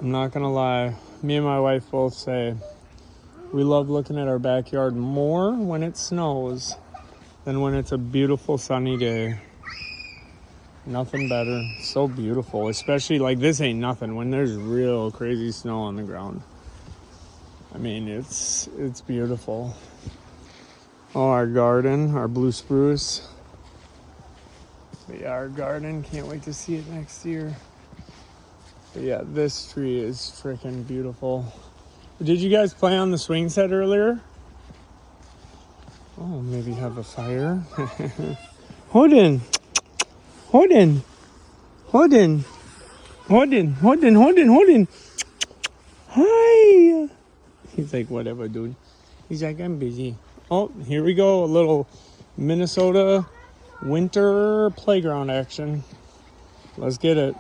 I'm not gonna lie. Me and my wife both say we love looking at our backyard more when it snows than when it's a beautiful sunny day. Nothing better. So beautiful. Especially like this ain't nothing when there's real crazy snow on the ground. I mean, it's beautiful. Oh, our garden, our blue spruce. But yeah, our garden, can't wait to see it next year. But yeah, this tree is freaking beautiful. Did you guys play on the swing set earlier? Oh, maybe have a fire. Holden. Holden. Holden. Holden. Holden. Holden. Holden. Hi. He's like, whatever, dude. He's like, I'm busy. Oh, here we go. A little Minnesota winter playground action. Let's get it.